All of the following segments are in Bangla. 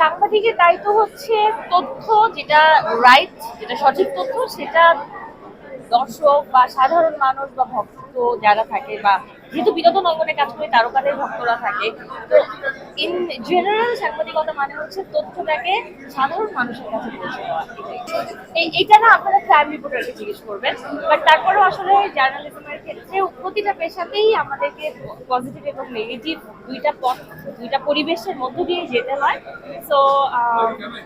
সাংবাদিকের দায়িত্ব হচ্ছে তথ্য যেটা রাইট, যেটা সঠিক তথ্য সেটা দর্শক বা সাধারণ মানুষ বা ভক্ত যারা থাকে, বা যেহেতু বিনোদন অঙ্গনে কাজ করে তারকাদের ভক্তরা থাকে, তো ইন জেনারেল সাংবাদিকতা মানে হচ্ছে তথ্যটাকে সাধারণ মানুষের কাছে পৌঁছে দেওয়া। এইটা না আপনারা ক্রাইম রিপোর্টারকে জিজ্ঞেস করবেন, বাট তারপরেও আসলে জার্নালিজমের ক্ষেত্রে প্রতিটা পেশাতেই আমাদেরকে পজিটিভ এবং নেগেটিভ দুইটা পথ, দুইটা পরিবেশের মধ্য দিয়ে যেতে হয়। সো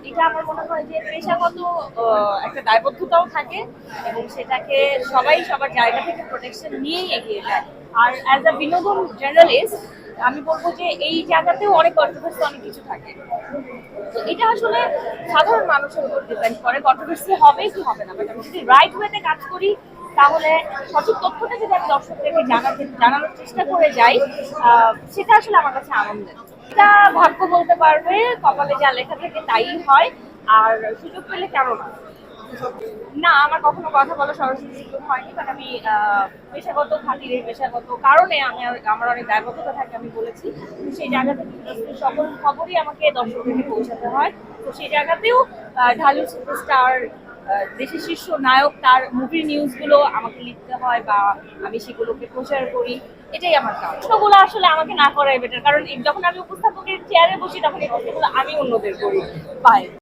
এটা আমার মনে হয় যে পেশাগত একটা দায়বদ্ধতাও থাকে, এবং সেটাকে সবাই সবার জায়গা থেকে প্রোটেকশন নিয়েই এগিয়ে যায়। আর অ্যাজ আ বিনোদন জার্নালিস্ট আমি বলবো যে এই জায়গাতেও অনেক কন্ট্রোভার্সি, অনেক কিছু থাকে। তো এটা আসলে সাধারণ মানুষের উপর ডিপেন্ড করে কন্ট্রোভার্সি হবে কি হবে না, বাট আমি যদি রাইট ওয়েতে কাজ করি তাহলে সঠিক তথ্যটা যদি আমি দর্শকদেরকে জানানোর চেষ্টা করে যাই, সেটা আসলে আমার কাছে আনন্দের। এটা ভাগ্য বলতে পারবে, কপালে যা লেখা থাকে তাই হয়। আর সুযোগ পেলে কেন না। না, আমার কখনো কথা বলার সরাসরি সুযোগ হয়নি, বাট আমি পেশাগত খাতিরে, পেশাগত কারণে আমার অনেক দায়বদ্ধতা থাকে, আমি বলেছি। তো সেই জায়গা থেকে ইন্ডাস্ট্রির সকল খবরই আমাকে দর্শকদেরকে পৌঁছাতে হয়। তো সেই জায়গাতেও ঢালু সুপারস্টার, দেশের শীর্ষ নায়ক, তার মুভির নিউজগুলো আমাকে লিখতে হয় বা আমি সেগুলোকে প্রচার করি। এটাই আমার কাজ। প্রশ্নগুলো আসলে আমাকে না করাই বেটার, কারণ যখন আমি উপস্থাপকের চেয়ারে বসি তখন এই প্রশ্নগুলো আমি অন্যদের করি পাই।